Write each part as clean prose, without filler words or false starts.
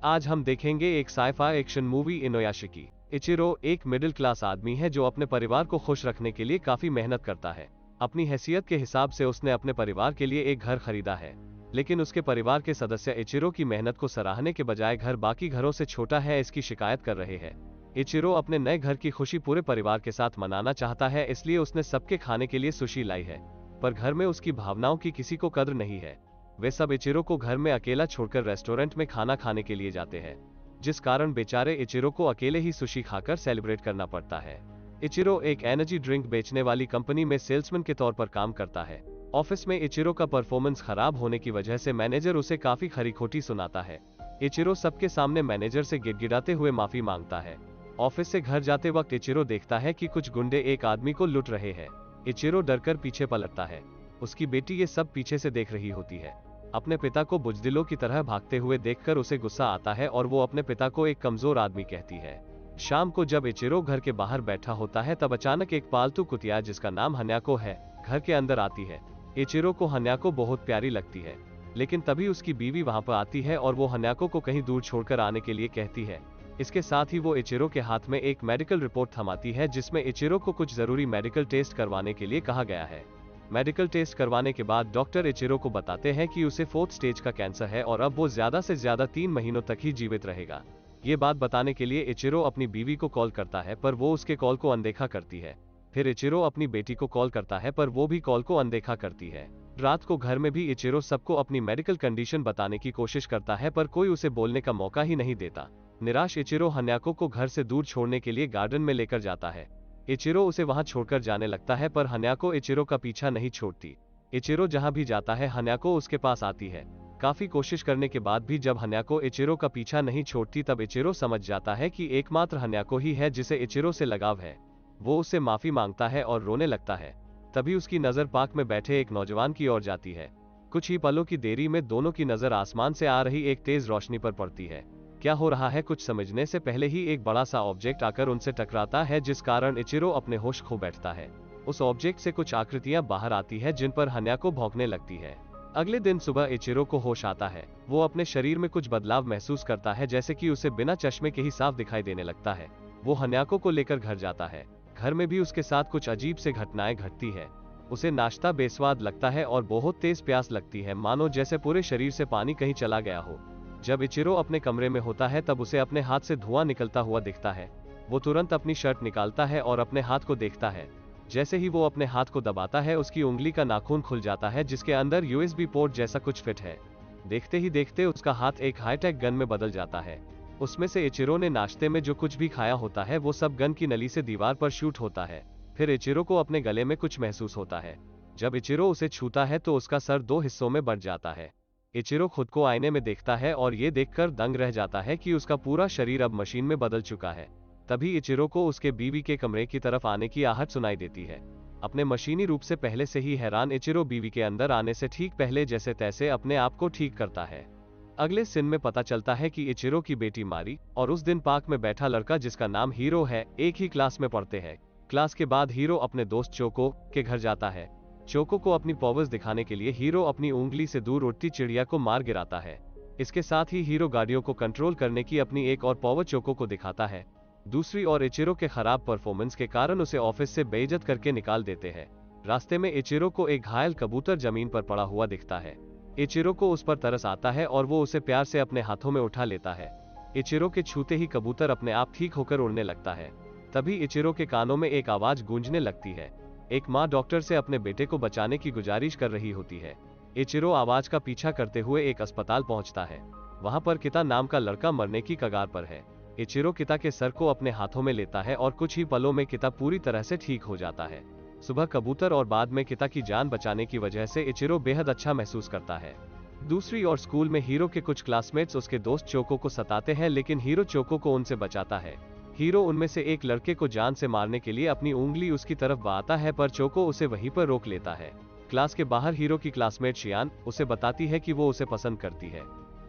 आज हम देखेंगे एक साइ-फाई एक्शन मूवी इनुयाशिकी। इचिरो एक मिडिल क्लास आदमी है जो अपने परिवार को खुश रखने के लिए काफी मेहनत करता है। अपनी हैसियत के हिसाब से उसने अपने परिवार के लिए एक घर खरीदा है, लेकिन उसके परिवार के सदस्य इचिरो की मेहनत को सराहने के बजाय घर बाकी घरों से छोटा है इसकी शिकायत कर रहे हैं। इचिरो अपने नए घर की खुशी पूरे परिवार के साथ मनाना चाहता है, इसलिए उसने सबके खाने के लिए सुशी लाई है, पर घर में उसकी भावनाओं की किसी को कद्र नहीं है। वे सब इचिरो को घर में अकेला छोड़कर रेस्टोरेंट में खाना खाने के लिए जाते हैं, जिस कारण बेचारे इचिरो को अकेले ही सुशी खाकर सेलिब्रेट करना पड़ता है। इचिरो एक एनर्जी ड्रिंक बेचने वाली कंपनी में सेल्समैन के तौर पर काम करता है। ऑफिस में इचिरो का परफॉर्मेंस खराब होने की वजह से मैनेजर उसे काफी खरी-खोटी सुनाता है। इचिरो सबके सामने मैनेजर से गिड़गिड़ाते हुए माफी मांगता है। ऑफिस से घर जाते वक्त इचिरो देखता है कि कुछ गुंडे एक आदमी को लूट रहे हैं। इचिरो डरकर पीछे पलटता है। उसकी बेटी ये सब पीछे से देख रही होती है। अपने पिता को बुज़दिलों की तरह भागते हुए देखकर उसे गुस्सा आता है और वो अपने पिता को एक कमजोर आदमी कहती है। शाम को जब इचिरो घर के बाहर बैठा होता है तब अचानक एक पालतू कुतिया जिसका नाम हन्याको है घर के अंदर आती है। इचिरो को हन्याको बहुत प्यारी लगती है, लेकिन तभी उसकी बीवी वहां पर आती है और वो हन्याको को कहीं दूर छोड़कर आने के लिए कहती है। इसके साथ ही वो इचिरो के हाथ में एक मेडिकल रिपोर्ट थमाती है जिसमें इचिरो को कुछ जरूरी मेडिकल टेस्ट करवाने के लिए कहा गया है। मेडिकल टेस्ट करवाने के बाद डॉक्टर इचिरो को बताते हैं कि उसे 4th स्टेज का कैंसर है और अब वो ज्यादा से ज्यादा 3 महीनों तक ही जीवित रहेगा। ये बात बताने के लिए इचिरो अपनी बीवी को कॉल करता है, पर वो उसके कॉल को अनदेखा करती है। फिर इचिरो अपनी बेटी को कॉल करता है, पर वो भी कॉल को अनदेखा करती है। रात को घर में भी इचिरो सबको अपनी मेडिकल कंडीशन बताने की कोशिश करता है, पर कोई उसे बोलने का मौका ही नहीं देता। निराश इचिरो हन्याको को घर से दूर छोड़ने के लिए गार्डन में लेकर जाता है। इचिरो उसे वहां छोड़कर जाने लगता है, पर हन्याको इचिरो का पीछा नहीं छोड़ती। इचिरो जहां भी जाता है हन्याको उसके पास आती है। काफी कोशिश करने के बाद भी जब हन्याको इचिरो का पीछा नहीं छोड़ती तब इचिरो समझ जाता है कि एकमात्र हन्याको ही है जिसे इचिरो से लगाव है। वो उससे माफी मांगता है और रोने लगता है। तभी उसकी नजर पार्क में बैठे एक नौजवान की ओर जाती है। कुछ ही पलों की देरी में दोनों की नजर आसमान से आ रही एक तेज रोशनी पर पड़ती है। क्या हो रहा है कुछ समझने से पहले ही एक बड़ा सा ऑब्जेक्ट आकर उनसे टकराता है, जिस कारण इचिरो अपने होश खो बैठता है। उस ऑब्जेक्ट से कुछ आकृतियां बाहर आती है जिन पर हन्याको भौंकने लगती है। अगले दिन सुबह इचिरो को होश आता है। वो अपने शरीर में कुछ बदलाव महसूस करता है, जैसे कि उसे बिना चश्मे के ही साफ दिखाई देने लगता है। वो हन्याको को लेकर घर जाता है। घर में भी उसके साथ कुछ अजीब से घटनाएं घटती है। उसे नाश्ता बेस्वाद लगता है और बहुत तेज प्यास लगती है, मानो जैसे पूरे शरीर से पानी कहीं चला गया हो। जब इचिरो अपने कमरे में होता है तब उसे अपने हाथ से धुआं निकलता हुआ दिखता है। वो तुरंत अपनी शर्ट निकालता है और अपने हाथ को देखता है। जैसे ही वो अपने हाथ को दबाता है उसकी उंगली का नाखून खुल जाता है, जिसके अंदर USB पोर्ट जैसा कुछ फिट है। देखते ही देखते उसका हाथ एक हाईटेक गन में बदल जाता है। उसमें से इचिरो ने नाश्ते में जो कुछ भी खाया होता है वो सब गन की नली से दीवार पर शूट होता है। फिर इचिरो को अपने गले में कुछ महसूस होता है। जब इचिरो उसे छूता है तो उसका सर 2 हिस्सों में बंट जाता है। इचिरो खुद को आईने में देखता है और ये देखकर दंग रह जाता है कि उसका पूरा शरीर अब मशीन में बदल चुका है। तभी इचिरो को उसके बीवी के कमरे की तरफ आने की आहट सुनाई देती है। अपने मशीनी रूप से पहले से ही हैरान इचिरो बीवी के अंदर आने से ठीक पहले जैसे तैसे अपने आप को ठीक करता है। अगले सीन में पता चलता है कि इचिरो की बेटी मारी और उस दिन पार्क में बैठा लड़का जिसका नाम हीरो है एक ही क्लास में पढ़ते हैं। क्लास के बाद हीरो अपने दोस्त चोको के घर जाता है। चोको को अपनी पावर्स दिखाने के लिए हीरो अपनी उंगली से दूर उड़ती चिड़िया को मार गिराता है। इसके साथ ही हीरो गाड़ियों को कंट्रोल करने की अपनी एक और पावर चोको को दिखाता है। दूसरी ओर इचिरो के खराब परफॉर्मेंस के कारण उसे ऑफिस से बेइज्जत करके निकाल देते हैं। रास्ते में इचिरो को एक घायल कबूतर जमीन पर पड़ा हुआ दिखता है। इचिरो को उस पर तरस आता है और वो उसे प्यार से अपने हाथों में उठा लेता है। इचिरो के छूते ही कबूतर अपने आप ठीक होकर उड़ने लगता है। तभी इचिरो के कानों में एक आवाज गूंजने लगती है। एक माँ डॉक्टर से अपने बेटे को बचाने की गुजारिश कर रही होती है। इचिरो आवाज का पीछा करते हुए एक अस्पताल पहुंचता है। वहां पर किता नाम का लड़का मरने की कगार पर है। इचिरो किता के सर को अपने हाथों में लेता है और कुछ ही पलों में किता पूरी तरह से ठीक हो जाता है। सुबह कबूतर और बाद में किता की जान बचाने की वजह से इचिरो बेहद अच्छा महसूस करता है। दूसरी ओर स्कूल में हीरो के कुछ क्लासमेट्स उसके दोस्त चोको को सताते हैं, लेकिन हीरो चोको को उनसे बचाता है। हीरो उनमें से एक लड़के को जान से मारने के लिए अपनी उंगली उसकी तरफ बढ़ाता है, पर चोको उसे वहीं पर रोक लेता है। क्लास के बाहर हीरो की क्लासमेट शियान उसे बताती है कि वो उसे पसंद करती है।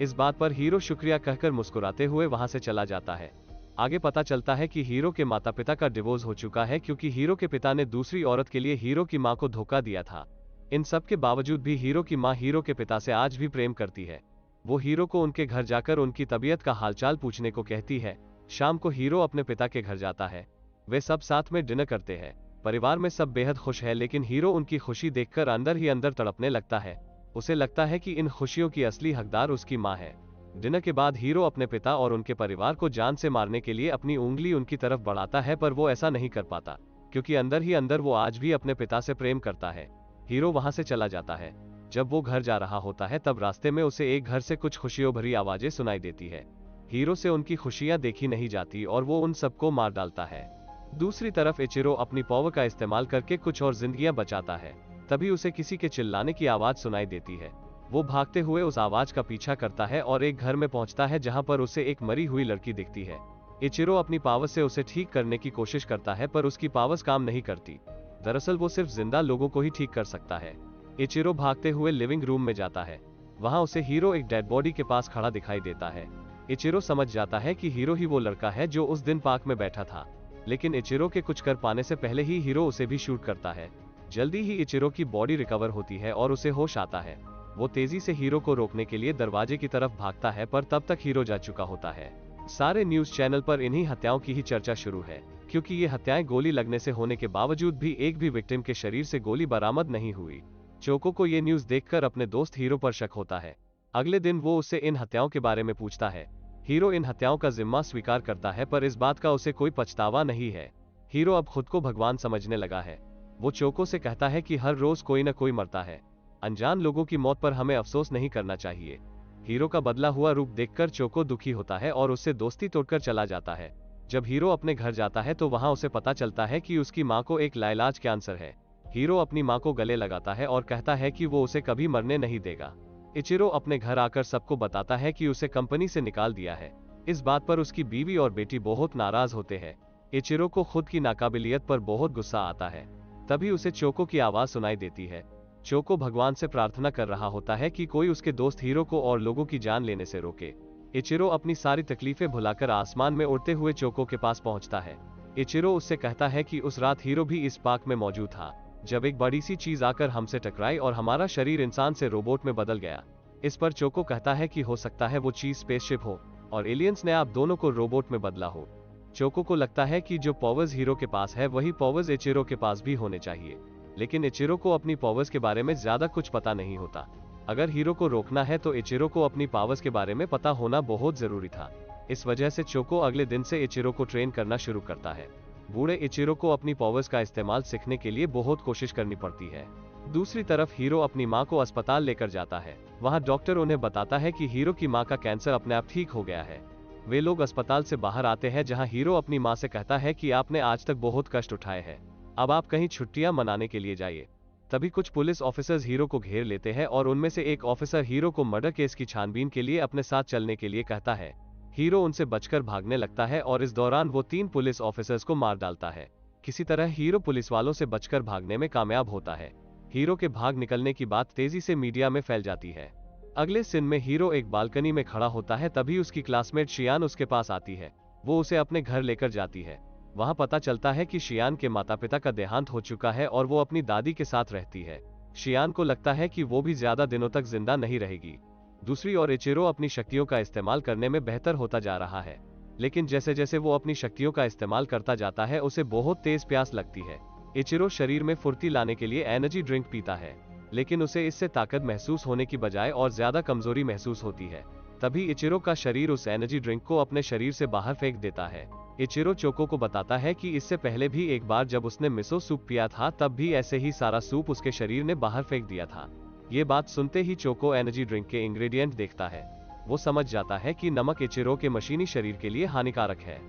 इस बात पर हीरो शुक्रिया कहकर मुस्कुराते हुए वहां से चला जाता है। आगे पता चलता है कि हीरो के माता पिता का डिवोर्स हो चुका है, क्योंकि हीरो के पिता ने दूसरी औरत के लिए हीरो की मां को धोखा दिया था। इन सब के बावजूद भी हीरो की मां हीरो के पिता से आज भी प्रेम करती है। वो हीरो को उनके घर जाकर उनकी तबीयत का हालचाल पूछने को कहती है। शाम को हीरो अपने पिता के घर जाता है। वे सब साथ में डिनर करते हैं। परिवार में सब बेहद खुश है, लेकिन हीरो उनकी खुशी देखकर अंदर ही अंदर तड़पने लगता है। उसे लगता है कि इन खुशियों की असली हकदार उसकी माँ है। डिनर के बाद हीरो अपने पिता और उनके परिवार को जान से मारने के लिए अपनी उंगली उनकी तरफ बढ़ाता है, पर वो ऐसा नहीं कर पाता, क्योंकि अंदर ही अंदर वो आज भी अपने पिता से प्रेम करता है। हीरो वहां से चला जाता है। जब वो घर जा रहा होता है तब रास्ते में उसे एक घर से कुछ खुशियों भरी आवाजें सुनाई देती है। हीरो से उनकी खुशियां देखी नहीं जाती और वो उन सबको मार डालता है। दूसरी तरफ इचिरो अपनी पावर का इस्तेमाल करके कुछ और जिंदगियां बचाता है। तभी उसे किसी के चिल्लाने की आवाज सुनाई देती है। वो भागते हुए उस आवाज का पीछा करता है और एक घर में पहुंचता है जहां पर उसे एक मरी हुई लड़की दिखती है। इचिरो अपनी पावर से उसे ठीक करने की कोशिश करता है, पर उसकी पावर्स काम नहीं करती। दरअसल वो सिर्फ जिंदा लोगों को ही ठीक कर सकता है। इचिरो भागते हुए लिविंग रूम में जाता है। वहां उसे हीरो एक डेड बॉडी के पास खड़ा दिखाई देता है। इचिरो समझ जाता है कि हीरो ही वो लड़का है जो उस दिन पार्क में बैठा था, लेकिन इचिरो के कुछ कर पाने से पहले ही हीरो उसे भी शूट करता है। जल्दी ही इचिरो की बॉडी रिकवर होती है और उसे होश आता है। वो तेजी से हीरो को रोकने के लिए दरवाजे की तरफ भागता है, पर तब तक हीरो जा चुका होता है। सारे न्यूज चैनल पर इन्हीं हत्याओं की ही चर्चा शुरू है, क्योंकि ये हत्याएं गोली लगने से होने के बावजूद भी एक भी विक्टिम के शरीर से गोली बरामद नहीं हुई। चोको को ये न्यूज देखकर अपने दोस्त हीरो पर शक होता है। अगले दिन वो उससे इन हत्याओं के बारे में पूछता है। हीरो इन हत्याओं का जिम्मा स्वीकार करता है, पर इस बात का उसे कोई पछतावा नहीं है। हीरो अब खुद को भगवान समझने लगा है। वो चोको से कहता है कि हर रोज कोई न कोई मरता है। अनजान लोगों की मौत पर हमें अफसोस नहीं करना चाहिए। हीरो का बदला हुआ रूप देखकर चोको दुखी होता है और उससे दोस्ती तोड़कर चला जाता है। जब हीरो अपने घर जाता है तो वहां उसे पता चलता है कि उसकी मां को एक लाइलाज कैंसर है। हीरो अपनी मां को गले लगाता है और कहता है कि वो उसे कभी मरने नहीं देगा। इचिरो अपने घर आकर सबको बताता है कि उसे कंपनी से निकाल दिया है। इस बात पर उसकी बीवी और बेटी बहुत नाराज होते हैं। इचिरो को खुद की नाकाबिलियत पर बहुत गुस्सा आता है। तभी उसे चोको की आवाज सुनाई देती है। चोको भगवान से प्रार्थना कर रहा होता है कि कोई उसके दोस्त हीरो को और लोगों की जान लेने से रोके। इचिरो अपनी सारी तकलीफें भुलाकर आसमान में उड़ते हुए चोको के पास पहुंचता है। इचिरो उससे कहता है कि उस रात हीरो भी इस पार्क में मौजूद था, जब एक बड़ी सी चीज आकर हमसे टकराई और हमारा शरीर इंसान से रोबोट में बदल गया। इस पर चोको कहता है कि हो सकता है वो चीज स्पेसशिप हो और एलियंस ने आप दोनों को रोबोट में बदला हो। चोको को लगता है कि जो पावर्स हीरो के पास है वही पावर्स इचिरो के पास भी होने चाहिए, लेकिन इचिरो को अपनी पावर्स के बारे में ज्यादा कुछ पता नहीं होता। अगर हीरो को रोकना है तो इचिरो को अपनी पावर्स के बारे में पता होना बहुत जरूरी था। इस वजह से चोको अगले दिन से इचिरो को ट्रेन करना शुरू करता है। बूढ़े इचिरो को अपनी पावर्स का इस्तेमाल सीखने के लिए बहुत कोशिश करनी पड़ती है। दूसरी तरफ हीरो अपनी मां को अस्पताल लेकर जाता है। वहां डॉक्टर उन्हें बताता है कि हीरो की मां का कैंसर अपने आप ठीक हो गया है। वे लोग अस्पताल से बाहर आते हैं, जहां हीरो अपनी मां से कहता है कि आपने आज तक बहुत कष्ट उठाए हैं, अब आप कहीं छुट्टियां मनाने के लिए जाइए। तभी कुछ पुलिस ऑफिसर्स हीरो को घेर लेते हैं और उनमें से एक ऑफिसर हीरो को मर्डर केस की छानबीन के लिए अपने साथ चलने के लिए कहता है। हीरो उनसे बचकर भागने लगता है और इस दौरान वो 3 पुलिस ऑफिसर्स को मार डालता है। किसी तरह हीरो पुलिस वालों से बचकर भागने में कामयाब होता है। हीरो के भाग निकलने की बात तेजी से मीडिया में फैल जाती है। अगले सीन में हीरो एक बालकनी में खड़ा होता है, तभी उसकी क्लासमेट शियान उसके पास आती है। वो उसे अपने घर लेकर जाती है। वहां पता चलता है कि शियान के माता पिता का देहांत हो चुका है और वो अपनी दादी के साथ रहती है। शियान को लगता है कि वो भी ज्यादा दिनों तक जिंदा नहीं रहेगी। दूसरी ओर इचिरो अपनी शक्तियों का इस्तेमाल करने में बेहतर होता जा रहा है, लेकिन जैसे जैसे वो अपनी शक्तियों का इस्तेमाल करता जाता है उसे बहुत तेज प्यास लगती है। इचिरो शरीर में फुर्ती लाने के लिए एनर्जी ड्रिंक पीता है, लेकिन उसे इससे ताकत महसूस होने की बजाय और ज्यादा कमजोरी महसूस होती है। तभी इचिरो का शरीर उस एनर्जी ड्रिंक को अपने शरीर से बाहर फेंक देता है। इचिरो चोको को बताता है कि इससे पहले भी एक बार जब उसने मिसो सूप पिया था तब भी ऐसे ही सारा सूप उसके शरीर ने बाहर फेंक दिया था। ये बात सुनते ही चोको एनर्जी ड्रिंक के इंग्रेडिएंट देखता है। वो समझ जाता है कि नमक इचिरो के मशीनी शरीर के लिए हानिकारक है।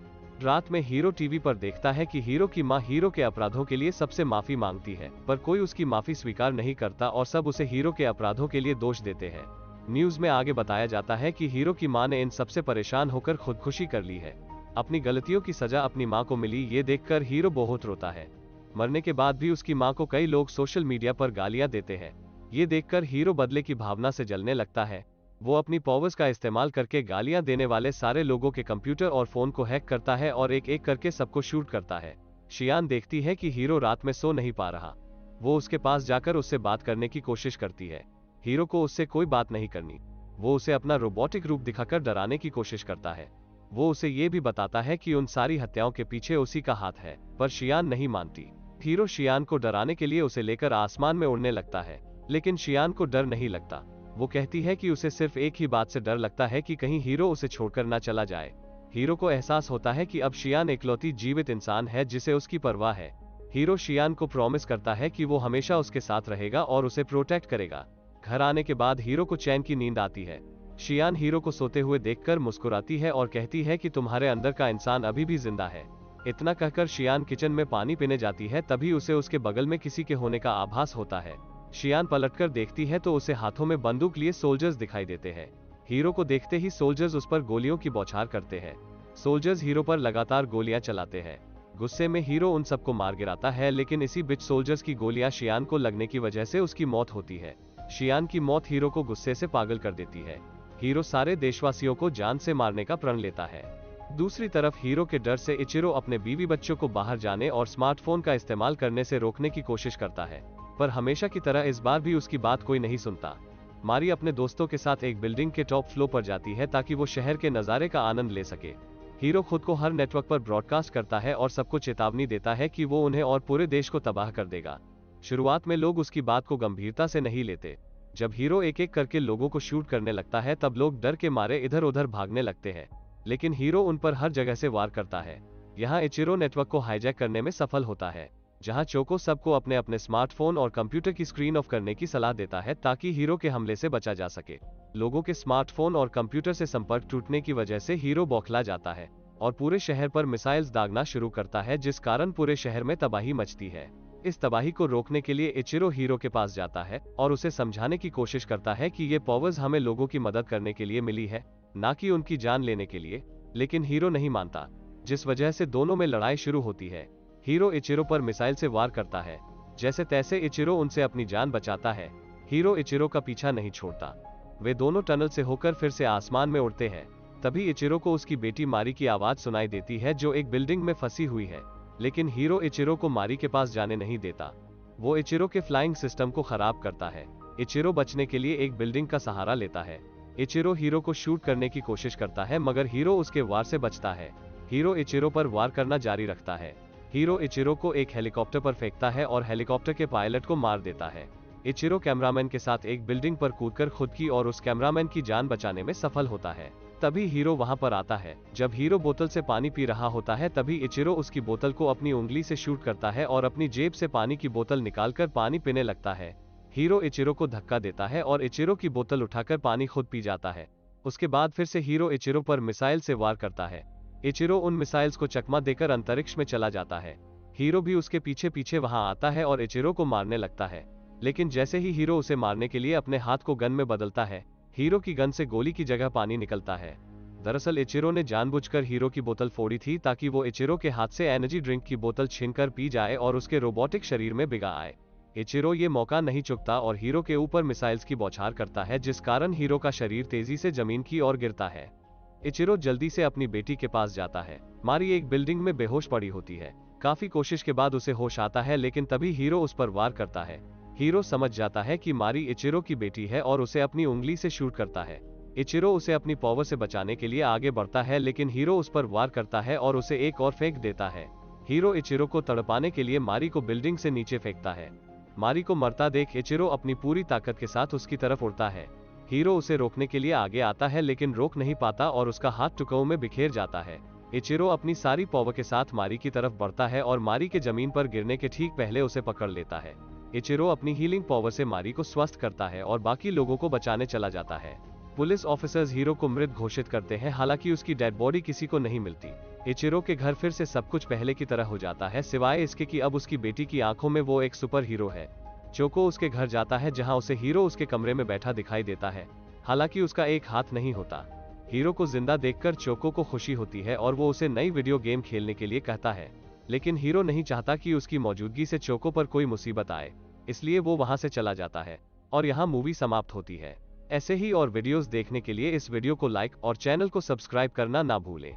रात में हीरो टीवी पर देखता है कि हीरो की मां हीरो के अपराधों के लिए सबसे माफी मांगती है, पर कोई उसकी माफी स्वीकार नहीं करता और सब उसे हीरो के अपराधों के लिए दोष देते हैं। न्यूज में आगे बताया जाता है कि हीरो की मां ने इन सबसे परेशान होकर खुदकुशी कर ली है। अपनी गलतियों की सजा अपनी मां को मिली, ये देखकर हीरो बहुत रोता है। मरने के बाद भी उसकी मां को कई लोग सोशल मीडिया पर गालियां देते हैं। ये देखकर हीरो बदले की भावना से जलने लगता है। वो अपनी पावर्स का इस्तेमाल करके गालियां देने वाले सारे लोगों के कंप्यूटर और फोन को हैक करता है और एक एक करके सबको शूट करता है। शियान देखती है कि हीरो रात में सो नहीं पा रहा। वो उसके पास जाकर उससे बात करने की कोशिश करती है। हीरो को उससे कोई बात नहीं करनी। वो उसे अपना रोबोटिक रूप दिखाकर डराने की कोशिश करता है। वो उसे ये भी बताता है कि उन सारी हत्याओं के पीछे उसी का हाथ है, पर शियान नहीं मानती। हीरो शियान को डराने के लिए उसे लेकर आसमान में उड़ने लगता है, लेकिन शियान को डर नहीं लगता। वो कहती है कि उसे सिर्फ एक ही बात से डर लगता है कि कहीं हीरो उसे छोड़कर न चला जाए। हीरो को एहसास होता है कि अब शियान इकलौती जीवित इंसान है जिसे उसकी परवाह है। हीरो शियान को प्रॉमिस करता है कि वो हमेशा उसके साथ रहेगा और उसे प्रोटेक्ट करेगा। घर आने के बाद हीरो को चैन की नींद आती है। शियान हीरो को सोते हुए देखकर मुस्कुराती है और कहती है कि तुम्हारे अंदर का इंसान अभी भी जिंदा है। इतना कहकर शियान किचन में पानी पीने जाती है, तभी उसे उसके बगल में किसी के होने का आभास होता है। शियान पलटकर देखती है तो उसे हाथों में बंदूक लिए सोल्जर्स दिखाई देते हैं। हीरो को देखते ही सोल्जर्स उस पर गोलियों की बौछार करते हैं। सोल्जर्स हीरो पर लगातार गोलियां चलाते हैं। गुस्से में हीरो उन सबको मार गिराता है, लेकिन इसी बीच सोल्जर्स की गोलियां शियान को लगने की वजह से उसकी मौत होती है। शियान की मौत हीरो को गुस्से से पागल कर देती है। हीरो सारे देशवासियों को जान से मारने का प्रण लेता है। दूसरी तरफ हीरो के डर से इचिरो अपने बीवी बच्चों को बाहर जाने और स्मार्टफोन का इस्तेमाल करने से रोकने की कोशिश करता है, पर हमेशा की तरह इस बार भी उसकी बात कोई नहीं सुनता। मारी अपने दोस्तों के साथ एक बिल्डिंग के टॉप फ्लोर पर जाती है ताकि वो शहर के नज़ारे का आनंद ले सके। हीरो खुद को हर नेटवर्क पर ब्रॉडकास्ट करता है और सबको चेतावनी देता है कि वो उन्हें और पूरे देश को तबाह कर देगा। शुरुआत में लोग उसकी बात को गंभीरता से नहीं लेते। जब हीरो एक एक करके लोगों को शूट करने लगता है तब लोग डर के मारे इधर उधर भागने लगते हैं, लेकिन हीरो उन पर हर जगह से वार करता है। यहाँ इचिरो नेटवर्क को हाईजैक करने में सफल होता है, जहाँ चोको सबको अपने अपने स्मार्टफोन और कंप्यूटर की स्क्रीन ऑफ करने की सलाह देता है ताकि हीरो के हमले से बचा जा सके। लोगों के स्मार्टफोन और कंप्यूटर से संपर्क टूटने की वजह से हीरो बौखला जाता है और पूरे शहर पर मिसाइल्स दागना शुरू करता है, जिस कारण पूरे शहर में तबाही मचती है। इस तबाही को रोकने के लिए इचिरो हीरो के पास जाता है और उसे समझाने की कोशिश करता है कि ये पावर्स हमें लोगों की मदद करने के लिए मिली है, ना कि उनकी जान लेने के लिए। लेकिन हीरो नहीं मानता, जिस वजह से दोनों में लड़ाई शुरू होती है। हीरो इचिरो पर मिसाइल से वार करता है। जैसे तैसे इचिरो उनसे अपनी जान बचाता है। हीरो इचिरो का पीछा नहीं छोड़ता। वे दोनों टनल से होकर फिर से आसमान में उड़ते हैं। तभी इचिरो को उसकी बेटी मारी की आवाज सुनाई देती है, जो एक बिल्डिंग में फंसी हुई है। लेकिन हीरो इचिरो को मारी के पास जाने नहीं देता। वो इचिरो के फ्लाइंग सिस्टम को खराब करता है। इचिरो बचने के लिए एक बिल्डिंग का सहारा लेता है। इचिरो हीरो को शूट करने की कोशिश करता है, मगर हीरो उसके वार से बचता है। हीरो इचिरो पर वार करना जारी रखता है। हीरो इचिरो को एक हेलीकॉप्टर पर फेंकता है और हेलीकॉप्टर के पायलट को मार देता है। इचिरो कैमरामैन के साथ एक बिल्डिंग पर कूदकर खुद की और उस कैमरामैन की जान बचाने में सफल होता है। तभी हीरो वहां पर आता है। जब हीरो बोतल से पानी पी रहा होता है तभी इचिरो उसकी बोतल को अपनी उंगली से शूट करता है और अपनी जेब से पानी की बोतल निकालकर पानी पीने लगता है। हीरो इचिरो को धक्का देता है और इचिरो की बोतल उठाकर पानी खुद पी जाता है। उसके बाद फिर से हीरो इचिरो पर मिसाइल से वार करता है। इचिरो उन मिसाइल्स को चकमा देकर अंतरिक्ष में चला जाता है। हीरो भी उसके पीछे पीछे वहां आता है और इचिरो को मारने लगता है। लेकिन जैसे ही हीरो उसे मारने के लिए अपने हाथ को गन में बदलता है, हीरो की गन से गोली की जगह पानी निकलता है। दरअसल इचिरो ने जानबूझकर हीरो की बोतल फोड़ी थी ताकि वो इचिरो के हाथ से एनर्जी ड्रिंक की बोतल छीनकर पी जाए और उसके रोबोटिक शरीर में बिगा आए। इचिरो ये मौका नहीं चुकता और हीरो के ऊपर मिसाइल्स की बौछार करता है, जिस कारण हीरो का शरीर तेजी से जमीन की ओर गिरता है। इचिरो जल्दी से अपनी बेटी के पास जाता है। मारी एक बिल्डिंग में बेहोश पड़ी होती है। काफी कोशिश के बाद उसे होश आता है, लेकिन तभी हीरो उस पर वार करता है। हीरो समझ जाता है कि मारी इचिरो की बेटी है और उसे अपनी उंगली से शूट करता है। इचिरो उसे अपनी पावर से बचाने के लिए आगे बढ़ता है, लेकिन हीरो उस पर वार करता है और उसे एक और फेंक देता है। हीरो इचिरो को तड़पाने के लिए मारी को बिल्डिंग से नीचे फेंकता है। मारी को मरता देख इचिरो अपनी पूरी ताकत के साथ उसकी तरफ उड़ता है। हीरो उसे रोकने के लिए आगे आता है, लेकिन रोक नहीं पाता और उसका हाथ टुकड़ों में बिखेर जाता है। इचिरो अपनी सारी पावर के साथ मारी की तरफ बढ़ता है और मारी के जमीन पर गिरने के ठीक पहले उसे पकड़ लेता है। इचिरो अपनी हीलिंग पावर से मारी को स्वस्थ करता है और बाकी लोगों को बचाने चला जाता है। पुलिस ऑफिसर्स हीरो को मृत घोषित करते हैं, हालांकि उसकी डेड बॉडी किसी को नहीं मिलती। इचिरो के घर फिर से सब कुछ पहले की तरह हो जाता है, सिवाय इसके कि अब उसकी बेटी की आंखों में वो एक सुपर हीरो है। चोको उसके घर जाता है, जहां उसे हीरो उसके कमरे में बैठा दिखाई देता है, हालांकि उसका एक हाथ नहीं होता। हीरो को जिंदा देखकर चोको को खुशी होती है और वो उसे नई वीडियो गेम खेलने के लिए कहता है, लेकिन हीरो नहीं चाहता कि उसकी मौजूदगी से चोको पर कोई मुसीबत आए, इसलिए वो वहां से चला जाता है। और यहाँ मूवी समाप्त होती है। ऐसे ही और वीडियोस देखने के लिए इस वीडियो को लाइक और चैनल को सब्सक्राइब करना ना भूलें।